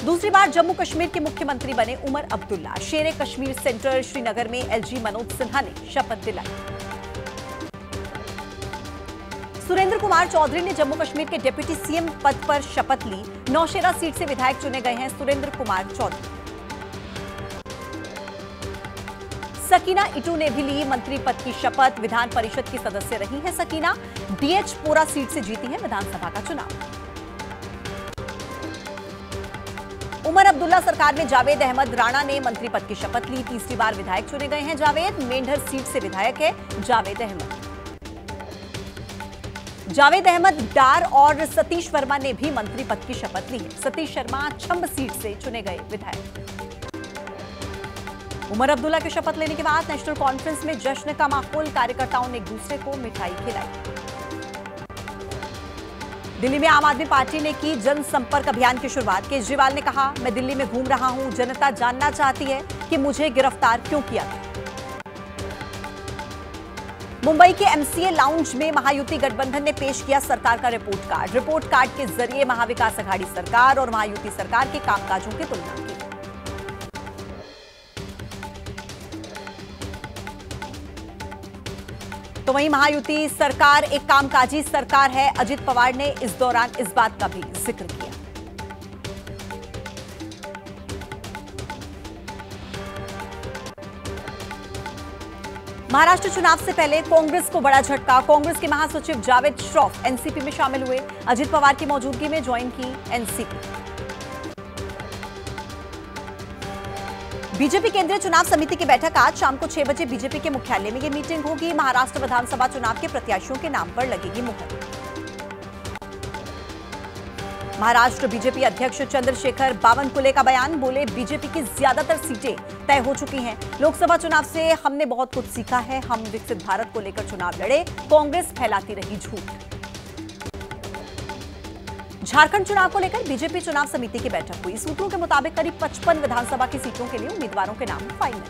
दूसरी बार जम्मू कश्मीर के मुख्यमंत्री बने उमर अब्दुल्ला। शेर कश्मीर सेंटर श्रीनगर में एलजी मनोज सिन्हा ने शपथ दिलाई। सुरेंद्र कुमार चौधरी ने जम्मू कश्मीर के डिप्टी सीएम पद पर शपथ ली। नौशेरा सीट से विधायक चुने गए हैं सुरेंद्र कुमार चौधरी। सकीना इटू ने भी ली मंत्री पद की शपथ। विधान परिषद की सदस्य रही हैं सकीना। डीएच पोरा सीट से जीती है विधानसभा का चुनाव। उमर अब्दुल्ला सरकार में जावेद अहमद राणा ने मंत्री पद की शपथ ली। तीसरी बार विधायक चुने गए हैं जावेद। मेंढर सीट से विधायक है जावेद अहमद। जावेद अहमद डार और सतीश वर्मा ने भी मंत्री पद की शपथ ली है। सतीश शर्मा छंब सीट से चुने गए विधायक। उमर अब्दुल्ला की शपथ लेने के बाद नेशनल कॉन्फ्रेंस में जश्न का माहौल। कार्यकर्ताओं ने एक दूसरे को मिठाई खिलाई। दिल्ली में आम आदमी पार्टी ने की जनसंपर्क अभियान की शुरुआत। केजरीवाल ने कहा, मैं दिल्ली में घूम रहा हूं, जनता जानना चाहती है कि मुझे गिरफ्तार क्यों किया गया। मुंबई के एमसीए लाउंज में महायुति गठबंधन ने पेश किया सरकार का रिपोर्ट कार्ड। रिपोर्ट कार्ड के जरिए महाविकास अघाड़ी सरकार और महायुति सरकार के कामकाजों की तुलना की। तो वहीं महायुति सरकार एक कामकाजी सरकार है। अजित पवार ने इस दौरान इस बात का भी जिक्र किया। महाराष्ट्र चुनाव से पहले कांग्रेस को बड़ा झटका। कांग्रेस के महासचिव जावेद श्रॉफ एनसीपी में शामिल हुए। अजित पवार की मौजूदगी में ज्वाइन की एनसीपी। बीजेपी केंद्रीय चुनाव समिति की बैठक आज शाम को 6 बजे बीजेपी के मुख्यालय में ये मीटिंग होगी। महाराष्ट्र विधानसभा चुनाव के प्रत्याशियों के नाम पर लगेगी मुहर। महाराष्ट्र बीजेपी अध्यक्ष चंद्रशेखर बावनकुले का बयान। बोले, बीजेपी की ज्यादातर सीटें तय हो चुकी हैं। लोकसभा चुनाव से हमने बहुत कुछ सीखा है। हम विकसित भारत को लेकर चुनाव लड़े, कांग्रेस फैलाती रही झूठ। झारखंड चुनाव को लेकर बीजेपी चुनाव समिति की बैठक हुई। सूत्रों के मुताबिक करीब 55 विधानसभा की सीटों के लिए उम्मीदवारों के नाम फाइनल।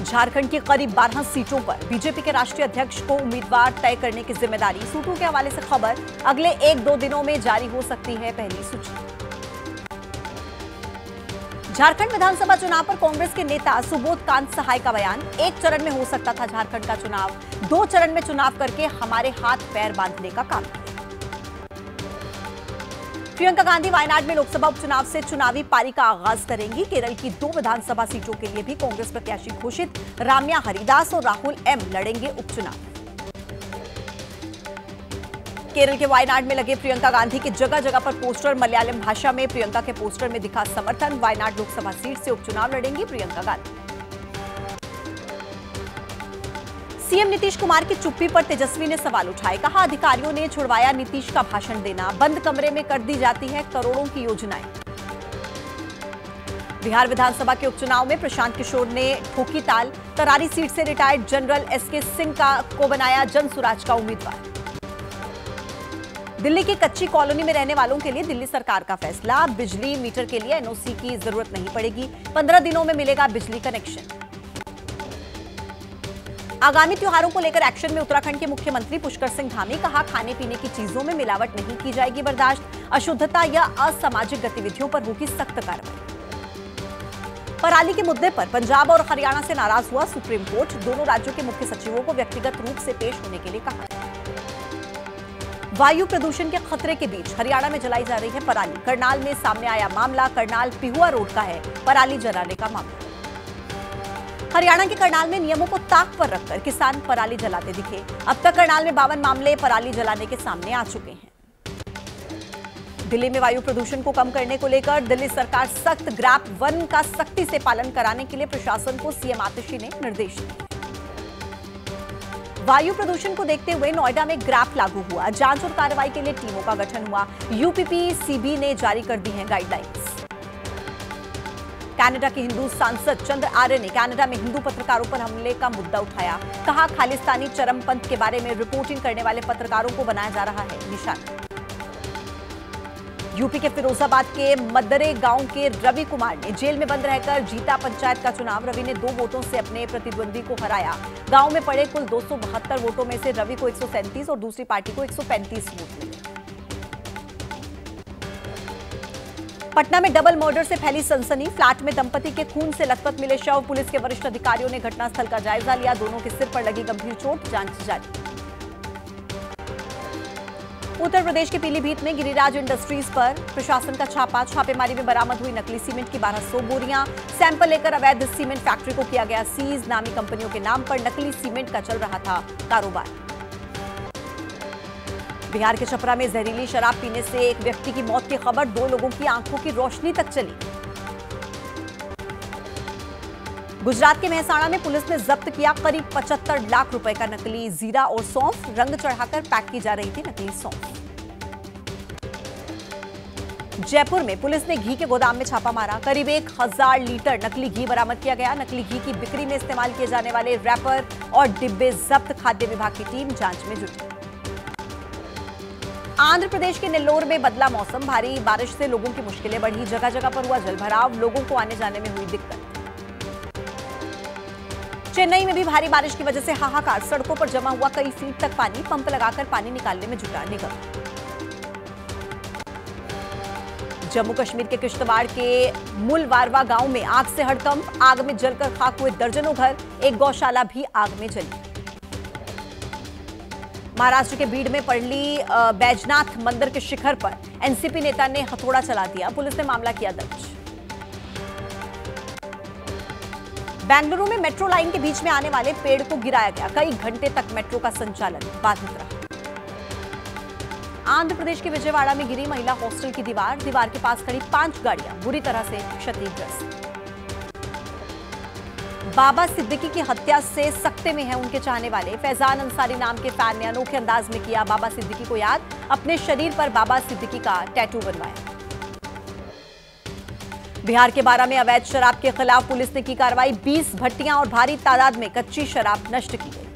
झारखंड की करीब 12 सीटों पर बीजेपी के राष्ट्रीय अध्यक्ष को उम्मीदवार तय करने की जिम्मेदारी। सूत्रों के हवाले से खबर, अगले 1-2 दिनों में जारी हो सकती है पहली सूची। झारखंड विधानसभा चुनाव पर कांग्रेस के नेता सुबोध कांत सहाय का बयान। एक चरण में हो सकता था झारखंड का चुनाव, 2 चरण में चुनाव करके हमारे हाथ पैर बांधने का काम। प्रियंका गांधी वायनाड में लोकसभा उपचुनाव से चुनावी पारी का आगाज करेंगी। केरल की 2 विधानसभा सीटों के लिए भी कांग्रेस प्रत्याशी घोषित। राम्या हरिदास और राहुल एम लड़ेंगे उपचुनाव। केरल के वायनाड में लगे प्रियंका गांधी के जगह जगह पर पोस्टर। मलयालम भाषा में प्रियंका के पोस्टर में दिखा समर्थन। वायनाड लोकसभा सीट से उपचुनाव लड़ेंगी प्रियंका गांधी। सीएम नीतीश कुमार की चुप्पी पर तेजस्वी ने सवाल उठाए। कहा, अधिकारियों ने छुड़वाया नीतीश का भाषण देना। बंद कमरे में कर दी जाती है करोड़ों की योजनाएं। बिहार विधानसभा के उपचुनाव में प्रशांत किशोर ने ठोकी ताल। तरारी सीट से रिटायर्ड जनरल एसके सिंह को बनाया जनसुराज का उम्मीदवार। दिल्ली की कच्ची कॉलोनी में रहने वालों के लिए दिल्ली सरकार का फैसला। बिजली मीटर के लिए एनओसी की जरूरत नहीं पड़ेगी। 15 दिनों में मिलेगा बिजली कनेक्शन। आगामी त्योहारों को लेकर एक्शन में उत्तराखंड के मुख्यमंत्री पुष्कर सिंह धामी। कहा, खाने पीने की चीजों में मिलावट नहीं की जाएगी बर्दाश्त। अशुद्धता या असामाजिक गतिविधियों पर होगी सख्त कार्रवाई। पराली के मुद्दे पर पंजाब और हरियाणा से नाराज हुआ सुप्रीम कोर्ट। दोनों राज्यों के मुख्य सचिवों को व्यक्तिगत रूप से पेश होने के लिए कहा। वायु प्रदूषण के खतरे के बीच हरियाणा में जलाई जा रही है पराली। करनाल में सामने आया मामला। करनाल पिहुआ रोड का है पराली जलाने का मामला। हरियाणा के करनाल में नियमों को ताक पर रखकर किसान पराली जलाते दिखे। अब तक करनाल में 52 मामले पराली जलाने के सामने आ चुके हैं। दिल्ली में वायु प्रदूषण को कम करने को लेकर दिल्ली सरकार सख्त। ग्रैप 1 का सख्ती से पालन कराने के लिए प्रशासन को सीएम आतिशी ने निर्देश दिए। वायु प्रदूषण को देखते हुए नोएडा में ग्रैप लागू हुआ। जांच और कार्रवाई के लिए टीमों का गठन हुआ। यूपीपीसीबी ने जारी कर दी हैं गाइडलाइंस। कनाडा के हिंदू सांसद चंद्र आर्य ने कनाडा में हिंदू पत्रकारों पर हमले का मुद्दा उठाया। कहा, खालिस्तानी चरमपंथ के बारे में रिपोर्टिंग करने वाले पत्रकारों को बनाया जा रहा है निशाना। यूपी के फिरोजाबाद के मद्दरे गांव के रवि कुमार ने जेल में बंद रहकर जीता पंचायत का चुनाव। रवि ने 2 वोटों से अपने प्रतिद्वंदी को हराया। गांव में पड़े कुल 272 वोटों में से रवि को 137 और दूसरी पार्टी को 135 वोट मिले। पटना में डबल मर्डर से फैली सनसनी। फ्लैट में दंपति के खून से लथपथ मिले शव। पुलिस के वरिष्ठ अधिकारियों ने घटनास्थल का जायजा लिया। दोनों के सिर पर लगी गंभीर चोट, जांच जारी। उत्तर प्रदेश के पीलीभीत में गिरिराज इंडस्ट्रीज पर प्रशासन का छापा। छापेमारी में बरामद हुई नकली सीमेंट की 1200 बोरियां। सैंपल लेकर अवैध सीमेंट फैक्ट्री को किया गया सीज। नामी कंपनियों के नाम पर नकली सीमेंट का चल रहा था कारोबार। बिहार के छपरा में जहरीली शराब पीने से एक व्यक्ति की मौत की खबर। 2 लोगों की आंखों की रोशनी तक चली। गुजरात के मेहसाणा में पुलिस ने जब्त किया करीब 75 लाख रुपए का नकली जीरा और सौंफ। रंग चढ़ाकर पैक की जा रही थी नकली सौंफ। जयपुर में पुलिस ने घी के गोदाम में छापा मारा। करीब 1000 लीटर नकली घी बरामद किया गया। नकली घी की बिक्री में इस्तेमाल किए जाने वाले रैपर और डिब्बे जब्त। खाद्य विभाग की टीम जांच में जुटी। आंध्र प्रदेश के नेल्लोर में बदला मौसम। भारी बारिश से लोगों की मुश्किलें बढ़ी। जगह जगह पर हुआ जलभराव। लोगों को आने जाने में हुई दिक्कत। चेन्नई में भी भारी बारिश की वजह से हाहाकार। सड़कों पर जमा हुआ कई फीट तक पानी। पंप लगाकर पानी निकालने में जुटा निगम। जम्मू कश्मीर के किश्तवाड़ के मुलवारवा गांव में आग से हड़कंप। आग में जलकर खाक हुए दर्जनों घर। एक गौशाला भी आग में जली। महाराष्ट्र के बीड़ में पड़ली बैजनाथ मंदिर के शिखर पर एनसीपी नेता ने हथौड़ा चला दिया। पुलिस ने मामला किया दर्ज। बेंगलुरु में मेट्रो लाइन के बीच में आने वाले पेड़ को गिराया गया। कई घंटे तक मेट्रो का संचालन बाधित रहा। आंध्र प्रदेश के विजयवाड़ा में गिरी महिला हॉस्टल की दीवार। दीवार के पास खड़ी 5 गाड़ियां बुरी तरह से क्षतिग्रस्त। बाबा सिद्दीकी की हत्या से सकते में हैं उनके चाहने वाले। फैजान अंसारी नाम के फैन ने अनोखे अंदाज में किया बाबा सिद्दीकी को याद। अपने शरीर पर बाबा सिद्दीकी का टैटू बनवाया। बिहार के बारा में अवैध शराब के खिलाफ पुलिस ने की कार्रवाई। 20 भट्टियां और भारी तादाद में कच्ची शराब नष्ट की गई।